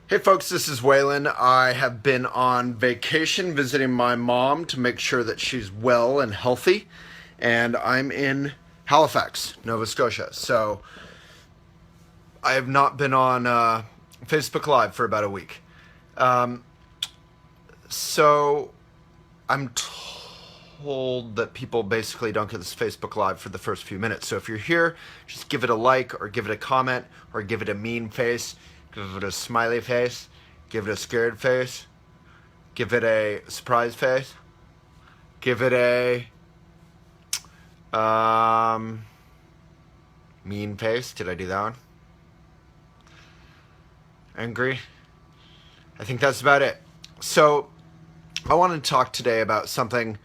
Hey folks, this is Waylon. I have been on vacation visiting my mom to make sure that she's well and healthy, and I'm in Halifax, Nova Scotia. So I have not been on Facebook Live for about a week. Um, so I'm told that people basically don't get this Facebook Live for the first few minutes. So if you're here, just give it a like or give it a comment or give it a mean face, give it a smiley face, give it a scared face, give it a surprise face, give it a mean face. Did I do that one? Angry? I think that's about it. So I want to talk today about something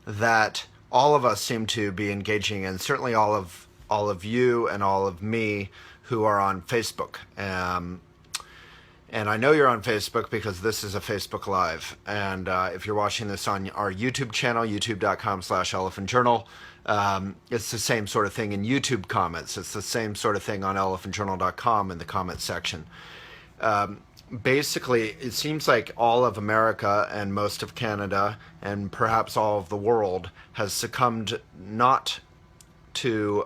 that all of us seem to be engaging in. Certainly, all of you and all of me who are on Facebook. And I know you're on Facebook because this is a Facebook Live. And if you're watching this on our YouTube channel, youtube.com/elephantjournal, it's the same sort of thing in YouTube comments. It's the same sort of thing on elephantjournal.com in the comments section. Basically, it seems like all of America and most of Canada and perhaps all of the world has succumbed not to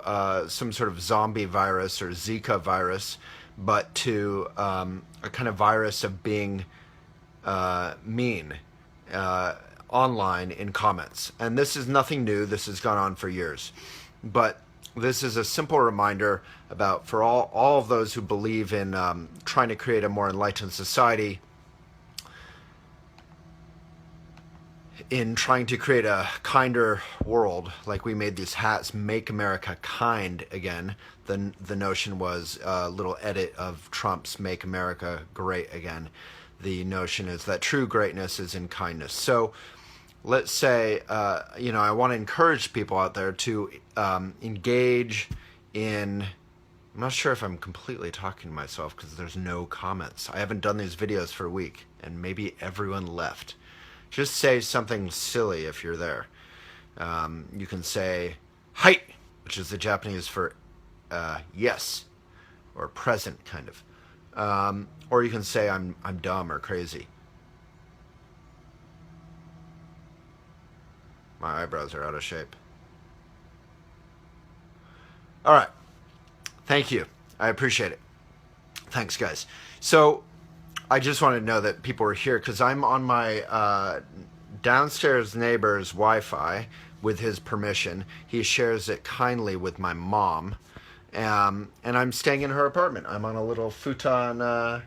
some sort of zombie virus or Zika virus, but to a kind of virus of being mean online in comments. And this is nothing new. This has gone on for years. But this is a simple reminder about, for all of those who believe in trying to create a more enlightened society, in trying to create a kinder world, like we made these hats, Make America Kind Again. The notion was a little edit of Trump's Make America Great Again. The notion is that true greatness is in kindness. So let's say, I want to encourage people out there to engage in, I'm not sure if I'm completely talking to myself because there's no comments. I haven't done these videos for a week and maybe everyone left. Just say something silly if you're there. You can say "hai," which is the Japanese for yes, or present, kind of. Or you can say I'm dumb or crazy. My eyebrows are out of shape. All right. Thank you. I appreciate it. Thanks, guys. So I just wanted to know that people were here because I'm on my downstairs neighbor's Wi-Fi with his permission. He shares it kindly with my mom. And I'm staying in her apartment. I'm on a little futon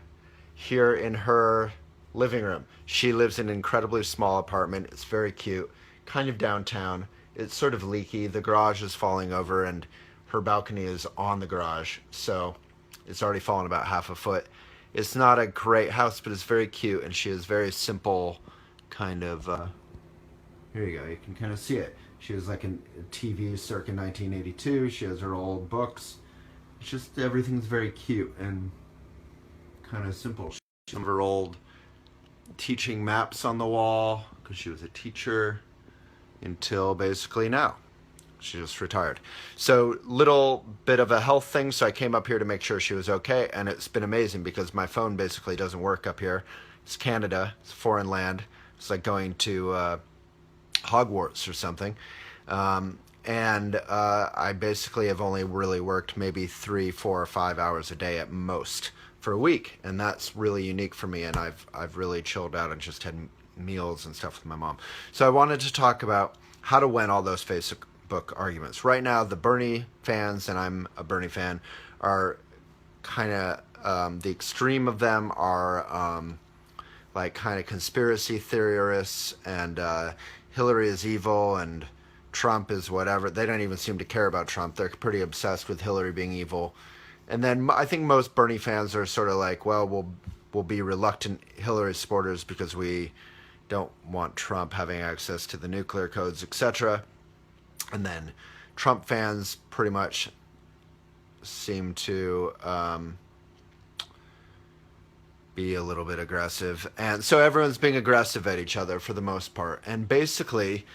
here in her living room. She lives in an incredibly small apartment. It's very cute, kind of downtown. It's sort of leaky. The garage is falling over and her balcony is on the garage. So it's already fallen about half a foot. It's not a great house, but it's very cute, and she has very simple kind of, here you go, you can kind of see it. She has like a TV circa 1982, she has her old books. It's just, everything's very cute and kind of simple. She has her old teaching maps on the wall, because she was a teacher until basically now. She just retired. So little bit of a health thing, so I came up here to make sure she was okay, and it's been amazing because my phone basically doesn't work up here. It's Canada, it's foreign land. It's like going to Hogwarts or something. I basically have only really worked maybe 3, 4, or 5 hours a day at most for a week, and that's really unique for me, and I've really chilled out and just had meals and stuff with my mom. So I wanted to talk about how to win all those Facebook arguments. Right now, the Bernie fans, and I'm a Bernie fan, are kind of, the extreme of them are like kind of conspiracy theorists, and Hillary is evil and Trump is whatever. They don't even seem to care about Trump. They're pretty obsessed with Hillary being evil. And then I think most Bernie fans are sort of like, well, we'll be reluctant Hillary supporters because we don't want Trump having access to the nuclear codes, etc. And then Trump fans pretty much seem to be a little bit aggressive. And so everyone's being aggressive at each other for the most part. And basically,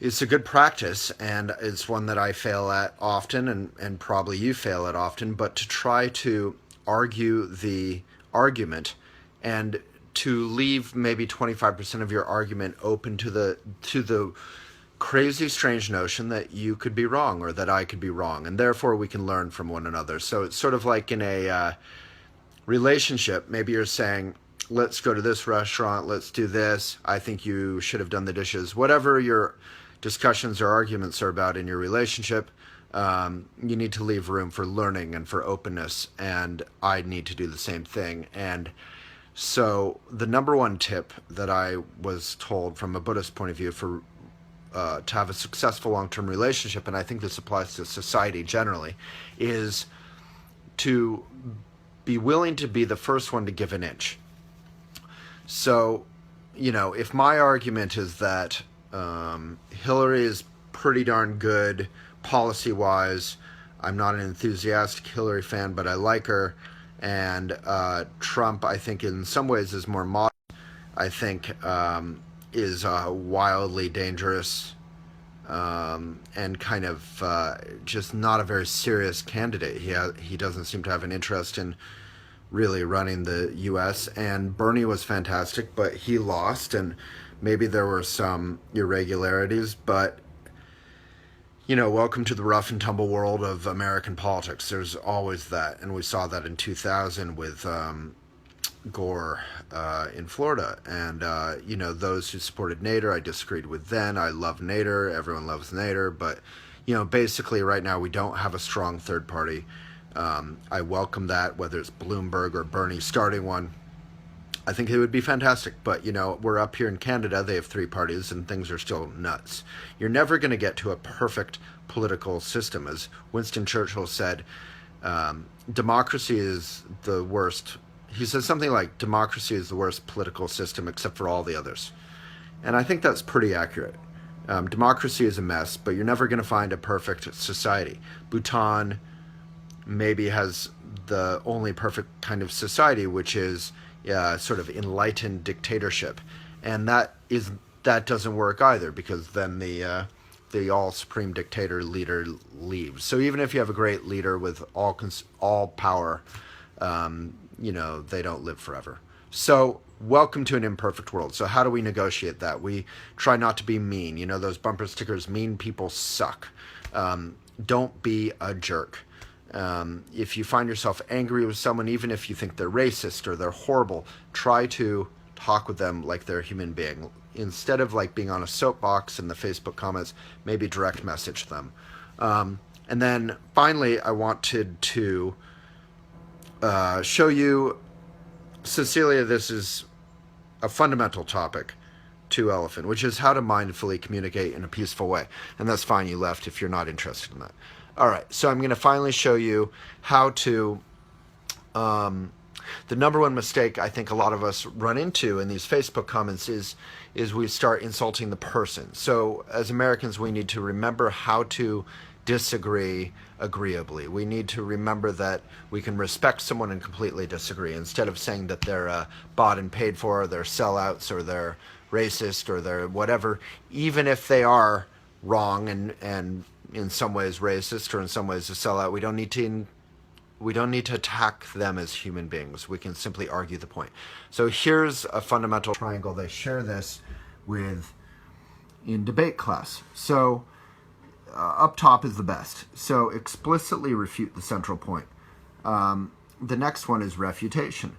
it's a good practice, and it's one that I fail at often, and probably you fail at often, but to try to argue the argument and to leave maybe 25% of your argument open to the crazy strange notion that you could be wrong or that I could be wrong, and therefore we can learn from one another. So it's sort of like in a relationship. Maybe you're saying, let's go to this restaurant, let's do this, I think you should have done the dishes. Whatever your discussions or arguments are about in your relationship, you need to leave room for learning and for openness, and I need to do the same thing. And so the number one tip that I was told from a Buddhist point of view for to have a successful long-term relationship, and I think this applies to society generally, is to be willing to be the first one to give an inch. So, if my argument is that Hillary is pretty darn good policy-wise, I'm not an enthusiastic Hillary fan, but I like her, and Trump, I think, in some ways is more moderate. I think is wildly dangerous and kind of just not a very serious candidate. He doesn't seem to have an interest in really running the U.S. And Bernie was fantastic, but he lost, and maybe there were some irregularities, but welcome to the rough and tumble world of American politics. There's always that, and we saw that in 2000 with Gore in Florida. And, those who supported Nader, I disagreed with then. I love Nader. Everyone loves Nader. But, basically right now we don't have a strong third party. I welcome that, whether it's Bloomberg or Bernie starting one. I think it would be fantastic, but we're up here in Canada, they have three parties, and things are still nuts. You're never going to get to a perfect political system. As Winston Churchill said, democracy is the worst. He said something like, democracy is the worst political system except for all the others. And I think that's pretty accurate. Democracy is a mess, but you're never going to find a perfect society. Bhutan maybe has the only perfect kind of society, which is sort of enlightened dictatorship, and that doesn't work either, because then the all supreme dictator leader leaves. So even if you have a great leader with all power, they don't live forever. So welcome to an imperfect world. So how do we negotiate that? We try not to be mean. Those bumper stickers, mean people suck. Don't be a jerk. If you find yourself angry with someone, even if you think they're racist or they're horrible, try to talk with them like they're a human being. Instead of being on a soapbox in the Facebook comments, maybe direct message them. And then finally, I wanted to show you, Cecilia, this is a fundamental topic to Elephant, which is how to mindfully communicate in a peaceful way. And that's fine, you left if you're not interested in that. All right, so I'm going to finally show you how to, the number one mistake I think a lot of us run into in these Facebook comments is we start insulting the person. So as Americans, we need to remember how to disagree agreeably. We need to remember that we can respect someone and completely disagree, instead of saying that they're bought and paid for, or they're sellouts, or they're racist, or they're whatever, even if they are wrong and in some ways racist, or in some ways a sellout. We don't need to attack them as human beings. We can simply argue the point. So here's a fundamental triangle. They share this in debate class. So up top is the best. So explicitly refute the central point. The next one is refutation.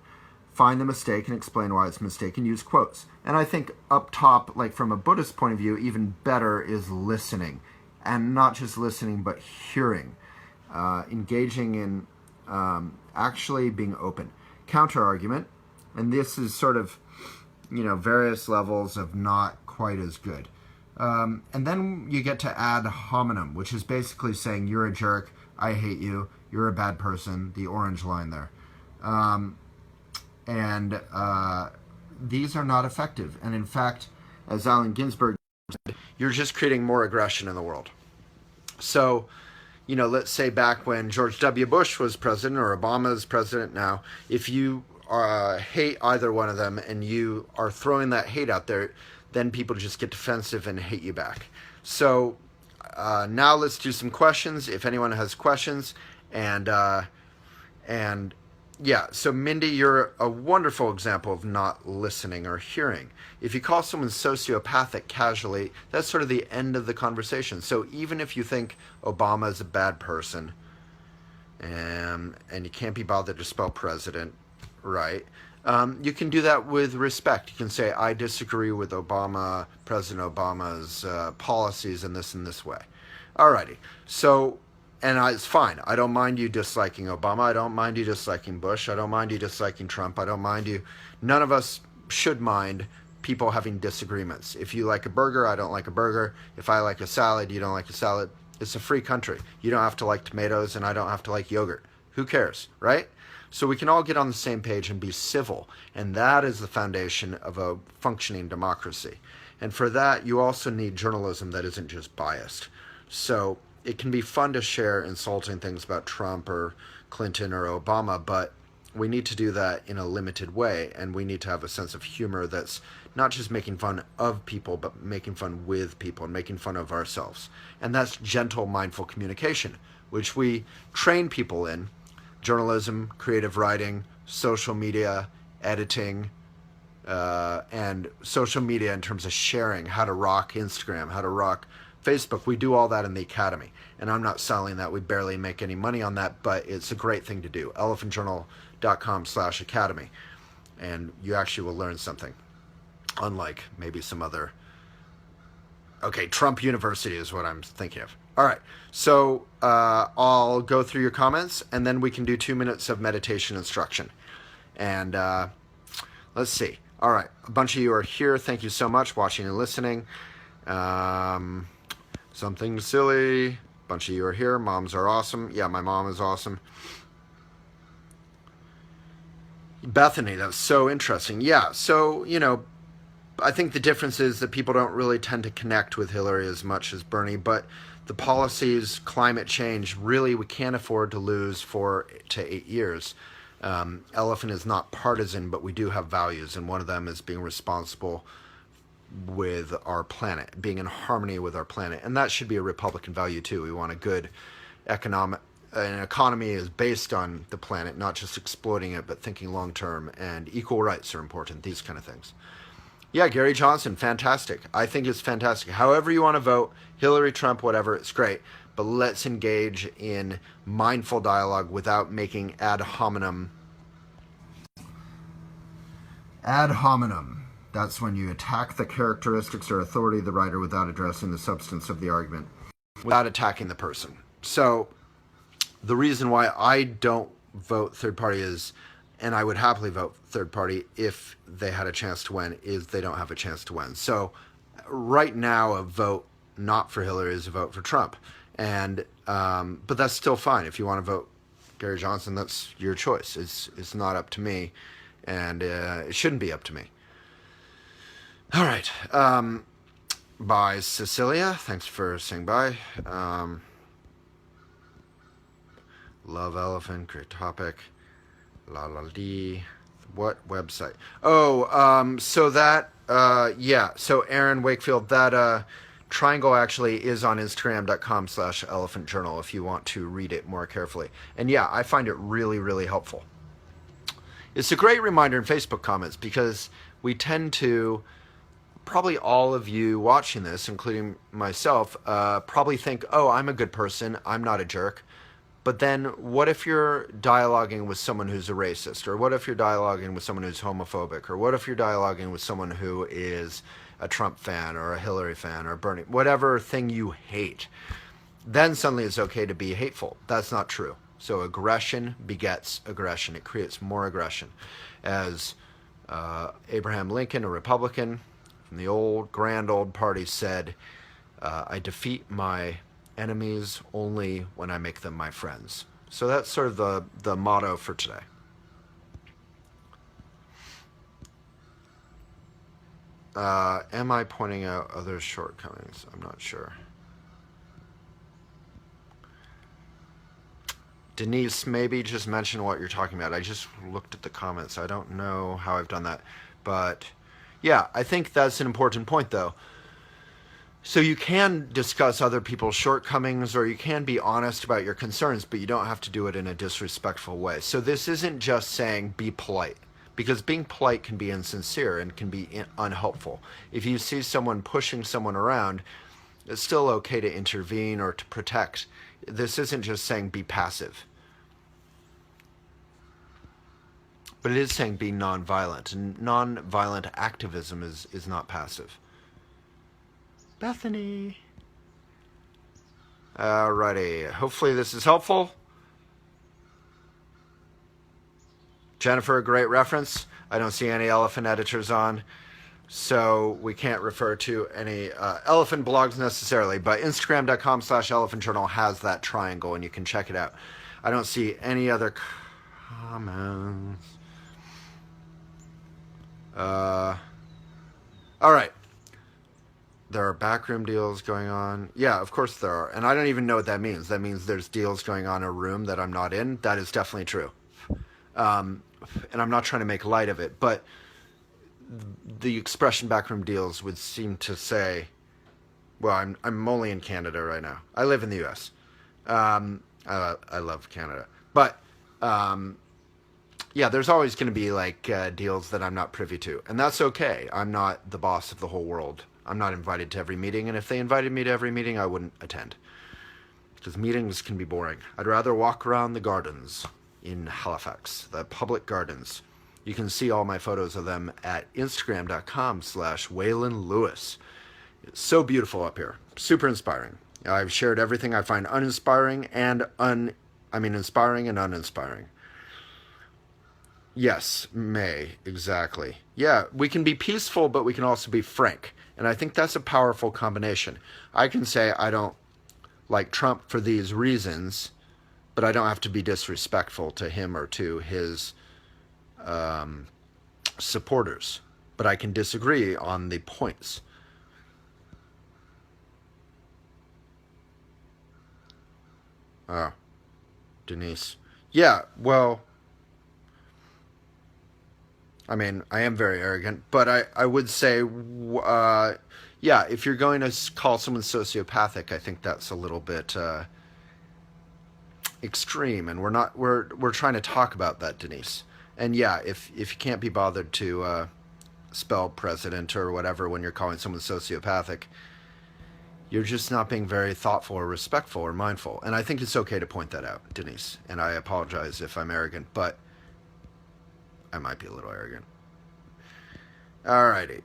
Find the mistake and explain why it's a mistake, and use quotes. And I think up top, from a Buddhist point of view, even better is listening. And not just listening, but hearing, engaging in actually being open. Counter-argument, and this is sort of, various levels of not quite as good. And then you get to ad hominem, which is basically saying, you're a jerk, I hate you, you're a bad person, the orange line there. These are not effective. And in fact, as Allen Ginsberg, you're just creating more aggression in the world. So, let's say back when George W. Bush was president, or Obama's president now, if you hate either one of them and you are throwing that hate out there, then people just get defensive and hate you back. So now let's do some questions. If anyone has questions, and Yeah, so Mindy, you're a wonderful example of not listening or hearing. If you call someone sociopathic casually, that's sort of the end of the conversation. So even if you think Obama is a bad person, and you can't be bothered to spell president right, you can do that with respect. You can say, I disagree with President Obama's policies in this way. Alrighty, so it's fine. I don't mind you disliking Obama. I don't mind you disliking Bush. I don't mind you disliking Trump. I don't mind you. None of us should mind people having disagreements. If you like a burger, I don't like a burger. If I like a salad, you don't like a salad. It's a free country. You don't have to like tomatoes, and I don't have to like yogurt. Who cares, right? So we can all get on the same page and be civil. And that is the foundation of a functioning democracy. And for that, you also need journalism that isn't just biased. So it can be fun to share insulting things about Trump or Clinton or Obama, but we need to do that in a limited way, and we need to have a sense of humor that's not just making fun of people, but making fun with people and making fun of ourselves. And that's gentle, mindful communication, which we train people in: journalism, creative writing, social media, editing, and social media in terms of sharing, how to rock Instagram, how to rock Facebook. We do all that in the Academy, and I'm not selling that. We barely make any money on that, but it's a great thing to do. elephantjournal.com/academy, and you actually will learn something, unlike maybe some other. Okay, Trump University is what I'm thinking of. All right, so I'll go through your comments, and then we can do 2 minutes of meditation instruction. And let's see. All right, a bunch of you are here. Thank you so much, watching and listening. Something silly. A bunch of you are here. Moms are awesome. Yeah, my mom is awesome. Bethany, that's so interesting. Yeah, so, I think the difference is that people don't really tend to connect with Hillary as much as Bernie, but the policies, climate change, really we can't afford to lose 4 to 8 years. Elephant is not partisan, but we do have values, and one of them is being responsible with our planet, being in harmony with our planet. And that should be a Republican value too. We want a good an economy is based on the planet, not just exploiting it, but thinking long term, and equal rights are important, these kind of things. Yeah, Gary Johnson, fantastic. I think it's fantastic. However you want to vote, Hillary, Trump, whatever, it's great. But let's engage in mindful dialogue without making ad hominem. Ad hominem. That's when you attack the characteristics or authority of the writer without addressing the substance of the argument, without attacking the person. So the reason why I don't vote third party is, and I would happily vote third party if they had a chance to win, is they don't have a chance to win. So right now, a vote not for Hillary is a vote for Trump. And but that's still fine. If you want to vote Gary Johnson, that's your choice. It's not up to me, and it shouldn't be up to me. All right. Bye, Cecilia. Thanks for saying bye. Love elephant. Great topic. La la dee. What website? Oh, so that, yeah. So Aaron Wakefield, that triangle actually is on Instagram.com/elephantjournal if you want to read it more carefully. And yeah, I find it really, really helpful. It's a great reminder in Facebook comments because we tend to, probably all of you watching this, including myself, probably think, oh, I'm a good person, I'm not a jerk. But then what if you're dialoguing with someone who's a racist? Or what if you're dialoguing with someone who's homophobic? Or what if you're dialoguing with someone who is a Trump fan or a Hillary fan or Bernie, whatever thing you hate? Then suddenly it's okay to be hateful. That's not true. So aggression begets aggression. It creates more aggression. As Abraham Lincoln, a Republican from the grand old party, said, I defeat my enemies only when I make them my friends. So that's sort of the motto for today. Am I pointing out other shortcomings? I'm not sure. Denise, maybe just mention what you're talking about. I just looked at the comments. I don't know how I've done that. But yeah, I think that's an important point, though. So you can discuss other people's shortcomings, or you can be honest about your concerns, but you don't have to do it in a disrespectful way. So this isn't just saying be polite, because being polite can be insincere and can be unhelpful. If you see someone pushing someone around, it's still okay to intervene or to protect. This isn't just saying be passive, but it is saying be nonviolent, and nonviolent activism is not passive. Bethany. Alrighty. Hopefully this is helpful. Jennifer, great reference. I don't see any elephant editors on, so we can't refer to any elephant blogs necessarily, but Instagram.com/elephantjournal has that triangle, and you can check it out. I don't see any other comments. All right. There are backroom deals going on. Yeah, of course there are. And I don't even know what that means. That means there's deals going on in a room that I'm not in. That is definitely true. And I'm not trying to make light of it, but the expression backroom deals would seem to say, well, I'm only in Canada right now. I live in the U.S. I love Canada. But, yeah, there's always going to be like deals that I'm not privy to. And that's okay. I'm not the boss of the whole world. I'm not invited to every meeting, and if they invited me to every meeting, I wouldn't attend. Because meetings can be boring. I'd rather walk around the gardens in Halifax, the public gardens. You can see all my photos of them at Instagram.com/Waylon Lewis. It's so beautiful up here. Super inspiring. I've shared everything I find uninspiring and inspiring and uninspiring. Yes, May, exactly. Yeah, we can be peaceful, but we can also be frank. And I think that's a powerful combination. I can say I don't like Trump for these reasons, but I don't have to be disrespectful to him or to his supporters. But I can disagree on the points. Oh, Denise. Yeah, well, I mean, I am very arrogant, but I would say, yeah, if you're going to call someone sociopathic, I think that's a little bit extreme, and we're trying to talk about that, Denise. And yeah, if you can't be bothered to spell president or whatever when you're calling someone sociopathic, you're just not being very thoughtful or respectful or mindful. And I think it's okay to point that out, Denise. And I apologize if I'm arrogant, but I might be a little arrogant. Alrighty.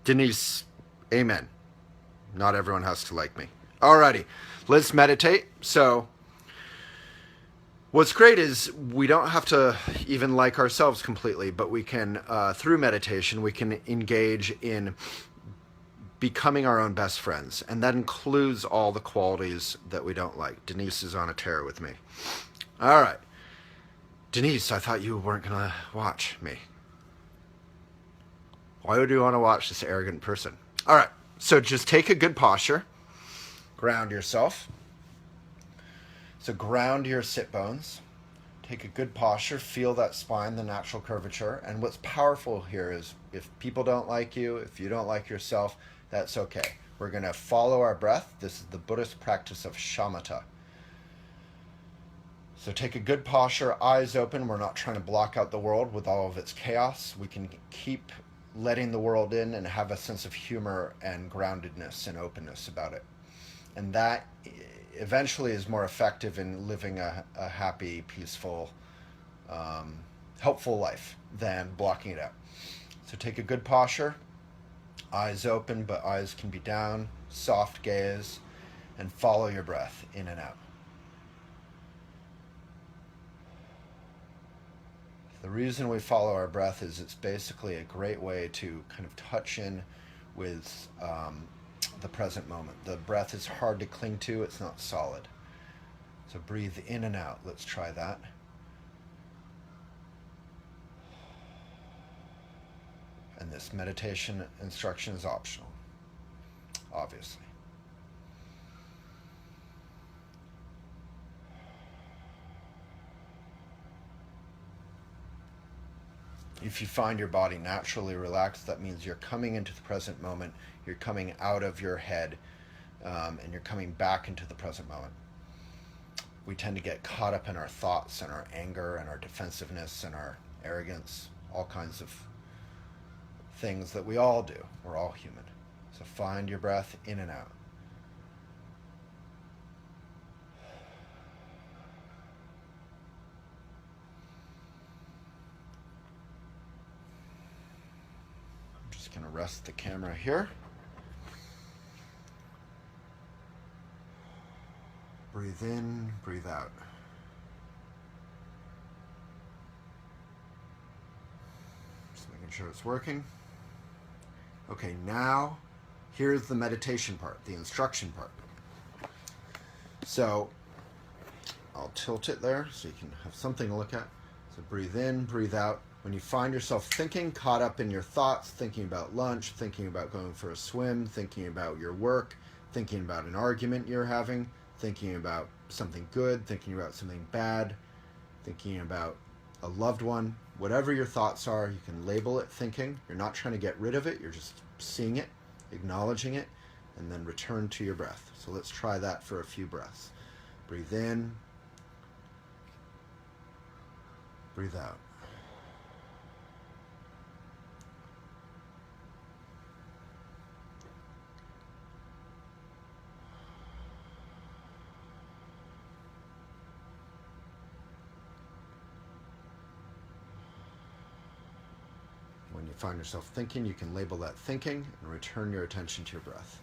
Denise, amen. Not everyone has to like me. Alrighty. Let's meditate. So, what's great is we don't have to even like ourselves completely, but we can, through meditation, we can engage in becoming our own best friends. And that includes all the qualities that we don't like. Denise is on a tear with me. All right. Denise, I thought you weren't going to watch me. Why would you want to watch this arrogant person? All right. So just take a good posture. Ground yourself. So ground your sit bones. Take a good posture. Feel that spine, the natural curvature. And what's powerful here is if people don't like you, if you don't like yourself, that's okay. We're going to follow our breath. This is the Buddhist practice of shamatha. So take a good posture, eyes open. We're not trying to block out the world with all of its chaos. We can keep letting the world in and have a sense of humor and groundedness and openness about it. And that eventually is more effective in living a happy, peaceful, helpful life than blocking it out. So take a good posture. Eyes open, but eyes can be down, soft gaze, and follow your breath in and out. The reason we follow our breath is it's basically a great way to kind of touch in with the present moment. The breath is hard to cling to, it's not solid. So breathe in and out. Let's try that. And this meditation instruction is optional, obviously. If you find your body naturally relaxed, that means you're coming into the present moment, you're coming out of your head, and you're coming back into the present moment. We tend to get caught up in our thoughts and our anger and our defensiveness and our arrogance, all kinds of things that we all do. We're all human. So find your breath in and out. I'm just going to rest the camera here. Breathe in, breathe out. Just making sure it's working. Okay, now here's the meditation part, the instruction part. So I'll tilt it there so you can have something to look at. So breathe in, breathe out. When you find yourself thinking, caught up in your thoughts, thinking about lunch, thinking about going for a swim, thinking about your work, thinking about an argument you're having, thinking about something good, thinking about something bad, thinking about a loved one, whatever your thoughts are, you can label it thinking. You're not trying to get rid of it, you're just seeing it, acknowledging it, and then return to your breath. So let's try that for a few breaths. Breathe in, breathe out. When you find yourself thinking, you can label that thinking and return your attention to your breath.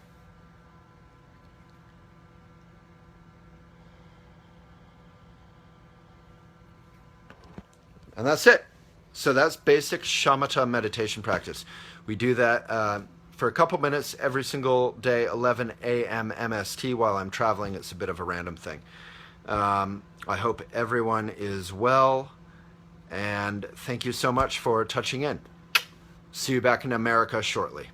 And that's it. So that's basic shamatha meditation practice. We do that for a couple minutes every single day, 11 a.m. MST while I'm traveling. It's a bit of a random thing. I hope everyone is well, and thank you so much for touching in. See you back in America shortly.